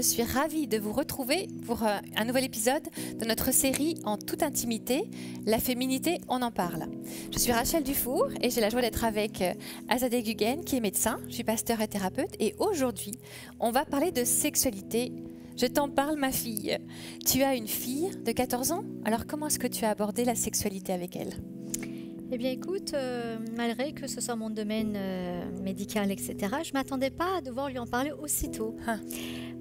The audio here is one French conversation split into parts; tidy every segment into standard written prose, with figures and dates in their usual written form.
suis ravie de vous retrouver pour un nouvel épisode de notre série En toute intimité, la féminité, on en parle. Je suis Rachel Dufour et j'ai la joie d'être avec Azadeh Gügen qui est médecin, je suis pasteur et thérapeute et aujourd'hui on va parler de sexualité. Je t'en parle ma fille. Tu as une fille de 14 ans, alors comment est-ce que tu as abordé la sexualité avec elle ? Eh bien écoute, malgré que ce soit mon domaine médical, etc., je ne m'attendais pas à devoir lui en parler aussitôt.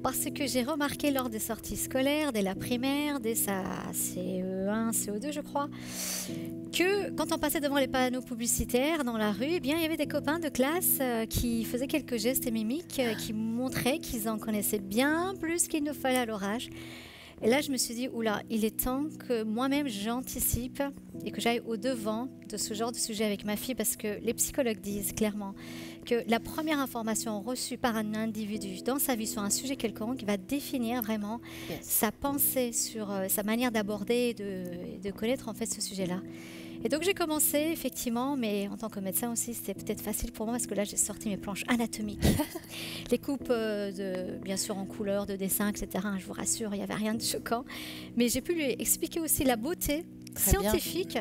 Parce que j'ai remarqué lors des sorties scolaires, dès la primaire, dès sa CE1, CE2 je crois, que quand on passait devant les panneaux publicitaires dans la rue, eh bien, il y avait des copains de classe qui faisaient quelques gestes et mimiques qui montraient qu'ils en connaissaient bien plus qu'il ne fallait à leur âge. Et là, je me suis dit, oula, il est temps que moi-même j'anticipe et que j'aille au-devant de ce genre de sujet avec ma fille parce que les psychologues disent clairement que la première information reçue par un individu dans sa vie sur un sujet quelconque va définir vraiment sa pensée sur sa manière d'aborder et de connaître en fait ce sujet-là. Et donc j'ai commencé effectivement, mais en tant que médecin aussi, c'était peut-être facile pour moi parce que là j'ai sorti mes planches anatomiques, les coupes bien sûr en couleur, de dessin, etc. Je vous rassure, il n'y avait rien de choquant, mais j'ai pu lui expliquer aussi la beauté scientifique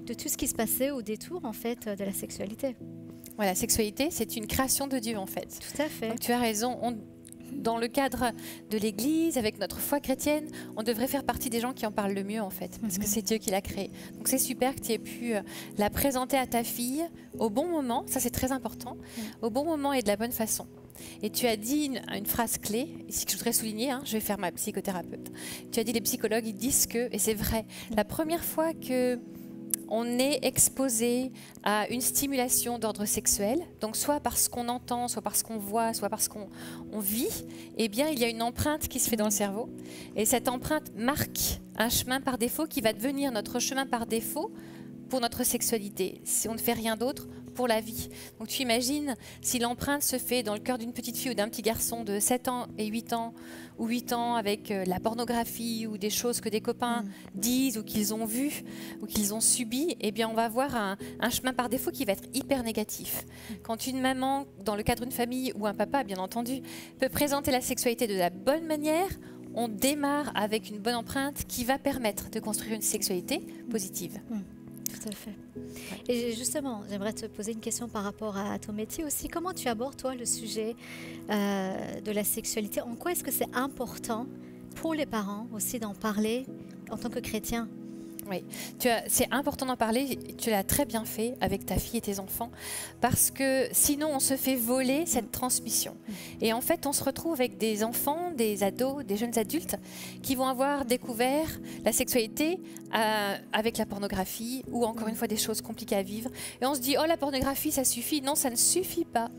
de tout ce qui se passait au détour en fait de la sexualité. Voilà, la sexualité, c'est une création de Dieu en fait. Tout à fait. Donc tu as raison. Dans le cadre de l'Église, avec notre foi chrétienne, on devrait faire partie des gens qui en parlent le mieux en fait, parce que c'est Dieu qui l'a créé. Donc c'est super que tu aies pu la présenter à ta fille au bon moment, ça c'est très important, au bon moment et de la bonne façon. Et tu as dit une phrase clé, ici que je voudrais souligner, je vais faire ma psychothérapeute. Tu as dit les psychologues, ils disent que, et c'est vrai, la première fois que on est exposé à une stimulation d'ordre sexuel, donc soit parce qu'on entend, soit parce qu'on voit, soit parce qu'on vit, eh bien il y a une empreinte qui se fait dans le cerveau. Et cette empreinte marque un chemin par défaut qui va devenir notre chemin par défaut pour notre sexualité, si on ne fait rien d'autre pour la vie. Donc tu imagines si l'empreinte se fait dans le cœur d'une petite fille ou d'un petit garçon de 7 ans et 8 ans, ou 8 ans avec la pornographie ou des choses que des copains disent ou qu'ils ont vues ou qu'ils ont subies, eh bien on va avoir un chemin par défaut qui va être hyper négatif. Quand une maman, dans le cadre d'une famille ou un papa bien entendu, peut présenter la sexualité de la bonne manière, on démarre avec une bonne empreinte qui va permettre de construire une sexualité positive. Tout à fait. Et justement, j'aimerais te poser une question par rapport à ton métier aussi. Comment tu abordes, toi, le sujet de la sexualité ? En quoi est-ce que c'est important pour les parents aussi d'en parler en tant que chrétien ? Oui, c'est important d'en parler, tu l'as très bien fait avec ta fille et tes enfants, parce que sinon on se fait voler cette transmission. Et en fait, on se retrouve avec des enfants, des ados, des jeunes adultes qui vont avoir découvert la sexualité avec la pornographie ou encore une fois des choses compliquées à vivre. Et on se dit, oh la pornographie ça suffit. Non, ça ne suffit pas.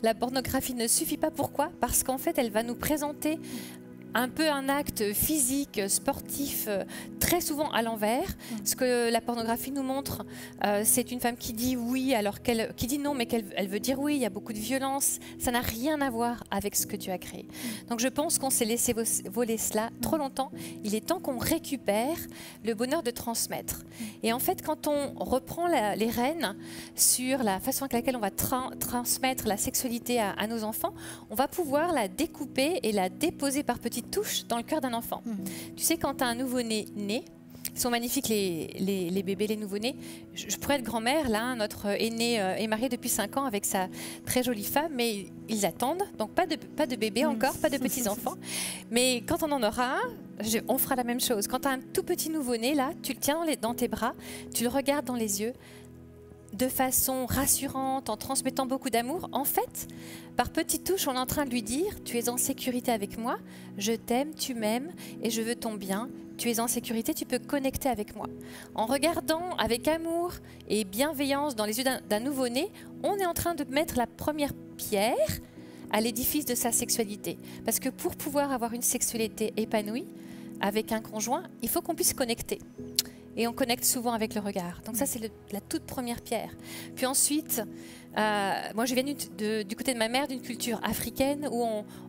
La pornographie ne suffit pas. Pourquoi ? Parce qu'en fait, elle va nous présenter un peu un acte physique, sportif, très souvent à l'envers. Ce que la pornographie nous montre, c'est une femme qui dit oui alors qui dit non, mais qu'elle veut dire oui. Il y a beaucoup de violence. Ça n'a rien à voir avec ce que Dieu a créé. Donc je pense qu'on s'est laissé voler cela trop longtemps. Il est temps qu'on récupère le bonheur de transmettre. Et en fait, quand on reprend les rênes sur la façon avec laquelle on va transmettre la sexualité à nos enfants, on va pouvoir la découper et la déposer par petites touches dans le cœur d'un enfant. Tu sais, quand tu as un nouveau-né né, ils sont magnifiques les bébés, les nouveau-nés. Je pourrais être grand-mère, là, notre aîné est marié depuis 5 ans avec sa très jolie femme, mais ils attendent, donc pas de bébé encore, pas de petits-enfants. Mais quand on en aura un, on fera la même chose. Quand tu as un tout petit nouveau-né, là, tu le tiens dans tes bras, tu le regardes dans les yeux, de façon rassurante, en transmettant beaucoup d'amour. En fait, par petites touches, on est en train de lui dire « Tu es en sécurité avec moi, je t'aime, tu m'aimes et je veux ton bien. Tu es en sécurité, tu peux connecter avec moi. » En regardant avec amour et bienveillance dans les yeux d'un nouveau-né, on est en train de mettre la première pierre à l'édifice de sa sexualité. Parce que pour pouvoir avoir une sexualité épanouie avec un conjoint, il faut qu'on puisse connecter. et on connecte souvent avec le regard. Donc ça, c'est la toute première pierre. Puis ensuite, moi, je viens du côté de ma mère, d'une culture africaine où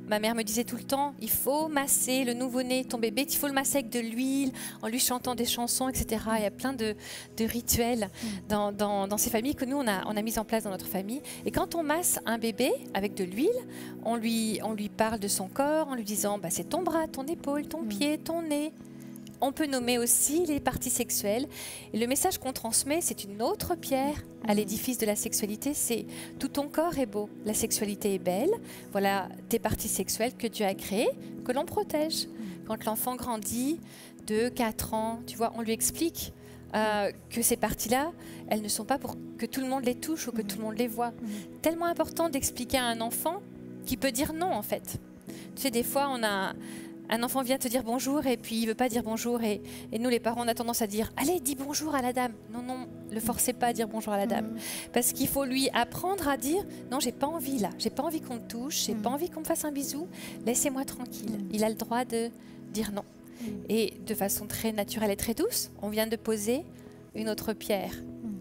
ma mère me disait tout le temps, il faut masser le nouveau-né, ton bébé, il faut le masser avec de l'huile, en lui chantant des chansons, etc. Il y a plein de rituels dans ces familles que nous, on a mis en place dans notre famille. Et quand on masse un bébé avec de l'huile, on lui parle de son corps en lui disant, bah, c'est ton bras, ton épaule, ton pied, ton nez. On peut nommer aussi les parties sexuelles. Et le message qu'on transmet, c'est une autre pierre à l'édifice de la sexualité. C'est tout ton corps est beau, la sexualité est belle. Voilà tes parties sexuelles que Dieu a créées, que l'on protège. Quand l'enfant grandit, 2, 4 ans, tu vois, on lui explique que ces parties-là, elles ne sont pas pour que tout le monde les touche ou que tout le monde les voit. Tellement important d'expliquer à un enfant qui peut dire non, en fait. Tu sais, des fois, un enfant vient te dire bonjour et puis il ne veut pas dire bonjour et nous les parents on a tendance à dire allez dis bonjour à la dame. Non, le forcez pas à dire bonjour à la dame parce qu'il faut lui apprendre à dire non, j'ai pas envie là, j'ai pas envie qu'on me touche, j'ai pas envie qu'on me fasse un bisou, laissez-moi tranquille. Il a le droit de dire non et de façon très naturelle et très douce, on vient de poser une autre pierre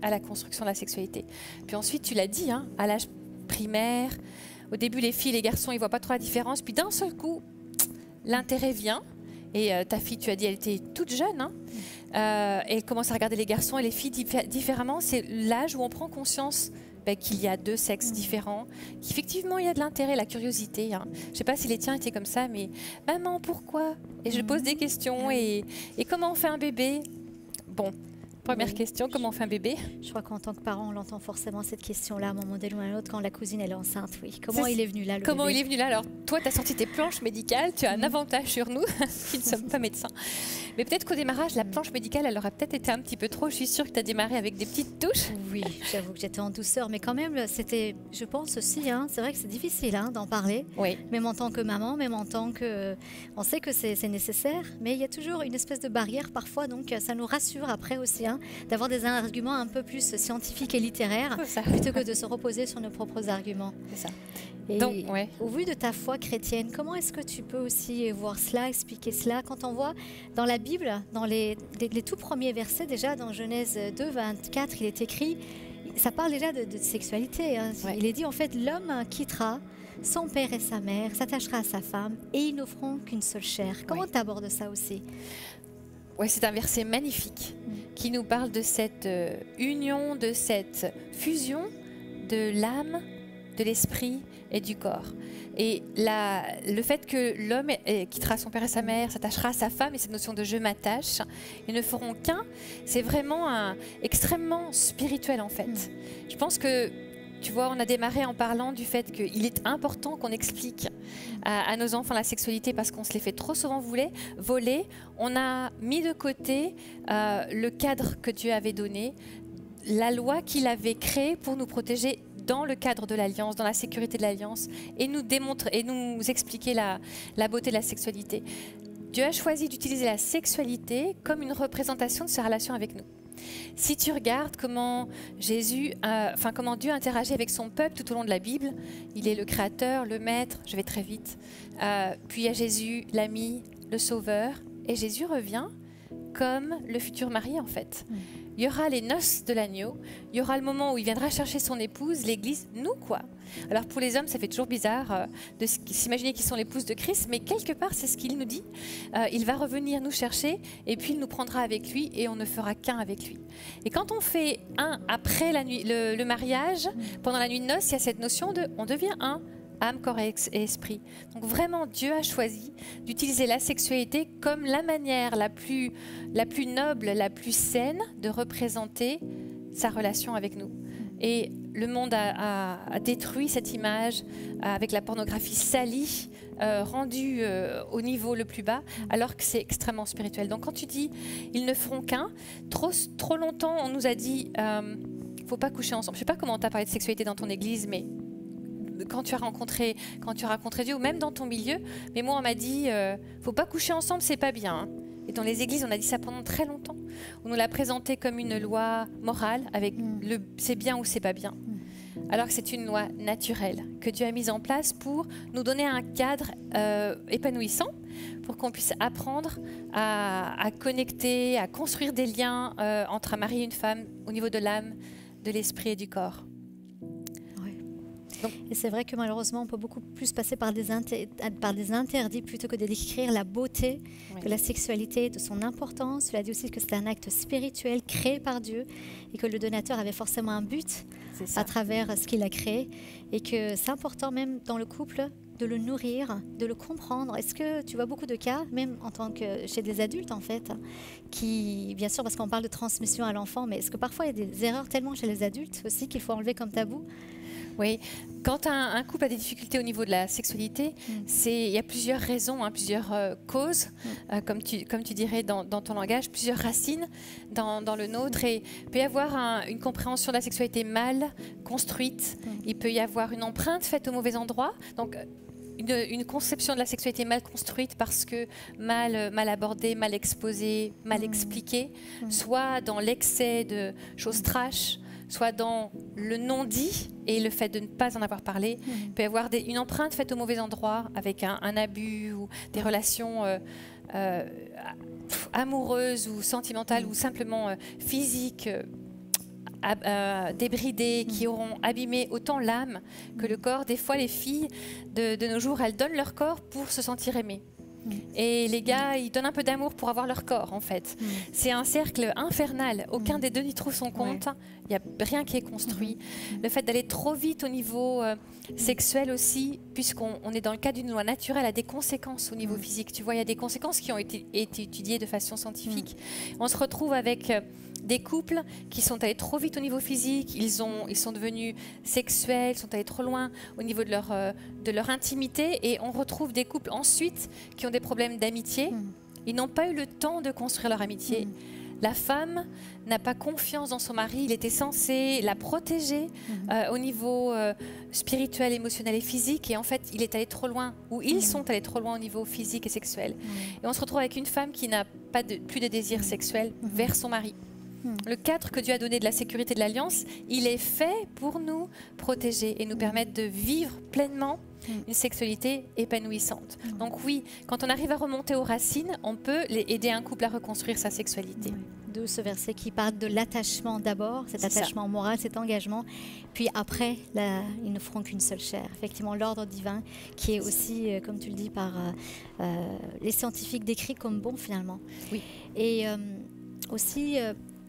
à la construction de la sexualité. Puis ensuite tu l'as dit, à l'âge primaire, au début les filles et les garçons ils voient pas trop la différence, puis d'un seul coup l'intérêt vient, et ta fille, tu as dit, elle était toute jeune, et elle commence à regarder les garçons et les filles différemment. C'est l'âge où on prend conscience qu'il y a 2 sexes différents, qu'effectivement il y a de l'intérêt, la curiosité. Je ne sais pas si les tiens étaient comme ça, mais maman, pourquoi? Et je pose des questions, et comment on fait un bébé? Bon. Première question, comment on fait un bébé? Je crois qu'en tant que parent, on entend forcément cette question-là à un moment donné ou à un autre quand la cousine elle est enceinte. Oui. Comment il est venu là, le Comment bébé? il est venu là? Alors, toi, tu as sorti tes planches médicales, tu as un avantage sur nous, qui ne sommes pas médecins. Mais peut-être qu'au démarrage, la planche médicale, elle aura peut-être été un petit peu trop. Je suis sûre que tu as démarré avec des petites touches. Oui, j'avoue que j'étais en douceur, mais quand même, c'était, je pense aussi, c'est vrai que c'est difficile d'en parler, oui. Même en tant que maman, même en tant que... On sait que c'est nécessaire, mais il y a toujours une espèce de barrière parfois, donc ça nous rassure après aussi, d'avoir des arguments un peu plus scientifiques et littéraires, plutôt que de se reposer sur nos propres arguments. C'est ça. Et donc, ouais. Au vu de ta foi chrétienne, comment est-ce que tu peux aussi voir cela, expliquer cela? Quand on voit dans la Bible, dans les tout premiers versets, déjà dans Genèse 2, 24, il est écrit, ça parle déjà de sexualité. Ouais. Il est dit en fait, l'homme quittera son père et sa mère, s'attachera à sa femme et ils n'offront qu'une seule chair. Comment tu abordes ça aussi? Ouais, c'est un verset magnifique qui nous parle de cette union, de cette fusion de l'âme, de l'esprit et du corps. Et le fait que l'homme quittera son père et sa mère, s'attachera à sa femme, et cette notion de je m'attache, ils ne feront qu'un, c'est vraiment extrêmement spirituel en fait. Je pense que, tu vois, on a démarré en parlant du fait qu'il est important qu'on explique à nos enfants la sexualité parce qu'on se les fait trop souvent voler. On a mis de côté le cadre que Dieu avait donné, la loi qu'il avait créée pour nous protéger dans le cadre de l'Alliance, dans la sécurité de l'Alliance, et nous expliquer la beauté de la sexualité. Dieu a choisi d'utiliser la sexualité comme une représentation de sa relation avec nous. Si tu regardes comment comment Dieu interagit avec son peuple tout au long de la Bible, il est le créateur, le maître, je vais très vite, puis il y a Jésus, l'ami, le sauveur, et Jésus revient comme le futur mari en fait. Il y aura les noces de l'agneau, il y aura le moment où il viendra chercher son épouse, l'église, nous quoi. Alors pour les hommes, ça fait toujours bizarre de s'imaginer qu'ils sont l'épouse de Christ, mais quelque part c'est ce qu'il nous dit. Il va revenir nous chercher et puis il nous prendra avec lui et on ne fera qu'un avec lui. Et quand on fait un après le mariage, pendant la nuit de noces, il y a cette notion de on devient un. Âme, corps et esprit. Donc vraiment, Dieu a choisi d'utiliser la sexualité comme la manière la plus noble, la plus saine de représenter sa relation avec nous. Et le monde a détruit cette image avec la pornographie salie, rendue au niveau le plus bas, alors que c'est extrêmement spirituel. Donc quand tu dis « ils ne feront qu'un », trop longtemps on nous a dit « il ne faut pas coucher ensemble ». Je ne sais pas comment tu as parlé de sexualité dans ton église, mais quand tu as rencontré Dieu ou même dans ton milieu, mais moi on m'a dit faut pas coucher ensemble, c'est pas bien. Et dans les églises on a dit ça pendant très longtemps. On nous l'a présenté comme une loi morale avec c'est bien ou c'est pas bien. Alors que c'est une loi naturelle que Dieu a mise en place pour nous donner un cadre épanouissant pour qu'on puisse apprendre à connecter, à construire des liens entre un mari et une femme au niveau de l'âme, de l'esprit et du corps. Et c'est vrai que malheureusement, on peut beaucoup plus passer par des interdits plutôt que de décrire la beauté de la sexualité, de son importance. Tu as dit aussi que c'est un acte spirituel créé par Dieu et que le donateur avait forcément un but à travers ce qu'il a créé et que c'est important même dans le couple de le nourrir, de le comprendre. Est-ce que tu vois beaucoup de cas, même en tant que chez des adultes en fait, qui, bien sûr parce qu'on parle de transmission à l'enfant, mais est-ce que parfois il y a des erreurs tellement chez les adultes aussi qu'il faut enlever comme tabou? Oui, quand un couple a des difficultés au niveau de la sexualité, il y a plusieurs raisons, plusieurs causes, comme tu dirais dans ton langage, plusieurs racines dans le nôtre. Et il peut y avoir une compréhension de la sexualité mal construite, il peut y avoir une empreinte faite au mauvais endroit. Donc, une conception de la sexualité mal construite parce que mal abordée, mal exposée, mal expliquée, soit dans l'excès de choses trash, soit dans le non-dit et le fait de ne pas en avoir parlé. Il peut y avoir une empreinte faite au mauvais endroit avec un abus ou des relations amoureuses ou sentimentales ou simplement physiques débridées qui auront abîmé autant l'âme que le corps. Des fois, les filles de nos jours, elles donnent leur corps pour se sentir aimées. Et les gars, ils donnent un peu d'amour pour avoir leur corps, en fait. C'est un cercle infernal. Aucun des deux n'y trouve son compte. Il n'y a rien qui est construit. Le fait d'aller trop vite au niveau sexuel aussi, puisqu'on est dans le cadre d'une loi naturelle, a des conséquences au niveau physique. Tu vois, il y a des conséquences qui ont été étudiées de façon scientifique. On se retrouve avec des couples qui sont allés trop vite au niveau physique, ils sont devenus sexuels, sont allés trop loin au niveau de leur intimité, et on retrouve des couples ensuite qui ont des problèmes d'amitié. Ils n'ont pas eu le temps de construire leur amitié. La femme n'a pas confiance dans son mari, il était censé la protéger au niveau spirituel, émotionnel et physique, et en fait il est allé trop loin, ou ils sont allés trop loin au niveau physique et sexuel. Et on se retrouve avec une femme qui n'a plus de désir sexuel vers son mari. Le cadre que Dieu a donné de la sécurité de l'alliance, il est fait pour nous protéger et nous permettre de vivre pleinement une sexualité épanouissante. Donc oui, quand on arrive à remonter aux racines, on peut aider un couple à reconstruire sa sexualité. De ce verset qui parle de l'attachement d'abord, cet attachement moral, cet engagement, puis après, ils ne feront qu'une seule chair. Effectivement, l'ordre divin qui est aussi, comme tu le dis, par les scientifiques décrit comme bon finalement. Oui. Et aussi...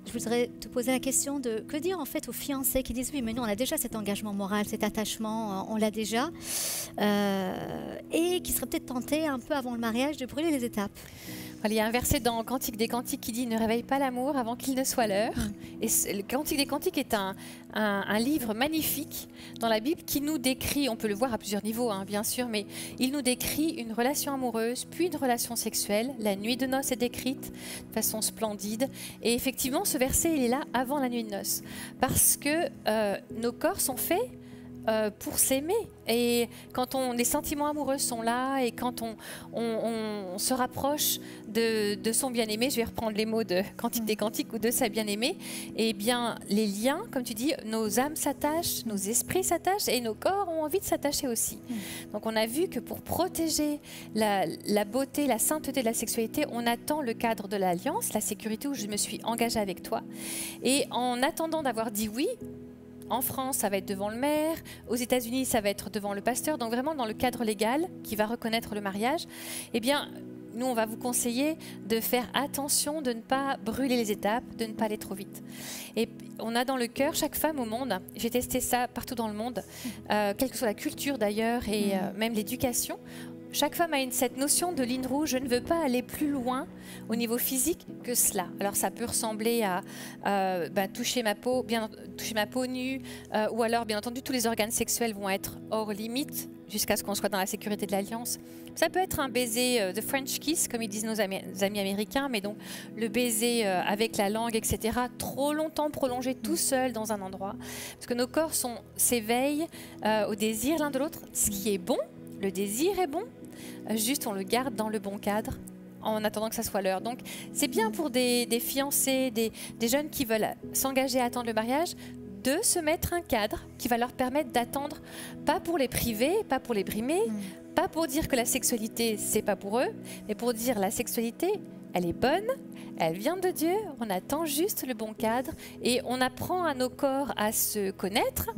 je voudrais te poser la question de que dire en fait aux fiancés qui disent oui mais nous on a déjà cet engagement moral, cet attachement, on l'a déjà et qui seraient peut-être tentés un peu avant le mariage de brûler les étapes. Il y a un verset dans Cantique des Cantiques qui dit « Ne réveille pas l'amour avant qu'il ne soit l'heure ». Et le Cantique des Cantiques est un livre magnifique dans la Bible qui nous décrit, on peut le voir à plusieurs niveaux bien sûr, mais il nous décrit une relation amoureuse, puis une relation sexuelle. La nuit de noces est décrite de façon splendide. Et effectivement, ce verset, il est là avant la nuit de noces. Parce que nos corps sont faits pour s'aimer, et quand les sentiments amoureux sont là et quand on se rapproche de son bien-aimé, je vais reprendre les mots de Cantique des Cantiques ou de sa bien-aimée, et bien les liens, comme tu dis, nos âmes s'attachent, nos esprits s'attachent et nos corps ont envie de s'attacher aussi. Donc on a vu que pour protéger la beauté, la sainteté de la sexualité, on attend le cadre de l'alliance, la sécurité où je me suis engagée avec toi, et en attendant d'avoir dit oui, en France, ça va être devant le maire. Aux États-Unis, ça va être devant le pasteur. Donc vraiment dans le cadre légal qui va reconnaître le mariage. Eh bien, nous, on va vous conseiller de faire attention, de ne pas brûler les étapes, de ne pas aller trop vite. Et on a dans le cœur, chaque femme au monde, j'ai testé ça partout dans le monde, quelle que soit la culture d'ailleurs et même l'éducation, chaque femme a cette notion de ligne rouge. Je ne veux pas aller plus loin au niveau physique que cela. Alors ça peut ressembler à toucher ma peau nue, ou alors bien entendu tous les organes sexuels vont être hors limite jusqu'à ce qu'on soit dans la sécurité de l'alliance. Ça peut être un baiser, the French kiss, comme ils disent nos amis américains, mais donc le baiser avec la langue, etc., trop longtemps prolongé tout seul dans un endroit. Parce que nos corps s'éveillent au désir l'un de l'autre, ce qui est bon, le désir est bon, juste on le garde dans le bon cadre en attendant que ça soit l'heure. Donc c'est bien pour des fiancés, des jeunes qui veulent s'engager à attendre le mariage, de se mettre un cadre qui va leur permettre d'attendre, pas pour les priver, pas pour les brimer, Pas pour dire que la sexualité, c'est pas pour eux, mais pour dire la sexualité, elle est bonne, elle vient de Dieu, on attend juste le bon cadre et on apprend à nos corps à se connaître.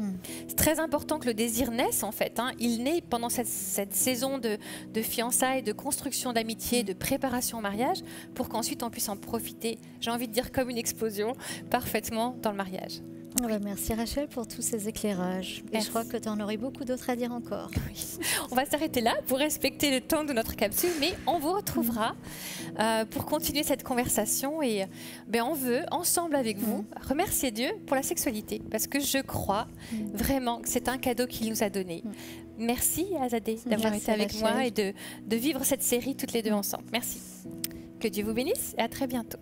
C'est très important que le désir naisse en fait. Il naît pendant cette saison de fiançailles, de construction d'amitié, de préparation au mariage pour qu'ensuite on puisse en profiter, j'ai envie de dire comme une explosion, parfaitement dans le mariage. Merci Rachel pour tous ces éclairages. Et je crois que tu en aurais beaucoup d'autres à dire encore. Oui. On va s'arrêter là pour respecter le temps de notre capsule, mais on vous retrouvera pour continuer cette conversation. Et on veut, ensemble avec vous, remercier Dieu pour la sexualité, parce que je crois vraiment que c'est un cadeau qu'il nous a donné. Merci Azadeh d'avoir été avec moi et de vivre cette série toutes les deux ensemble. Merci. Que Dieu vous bénisse et à très bientôt.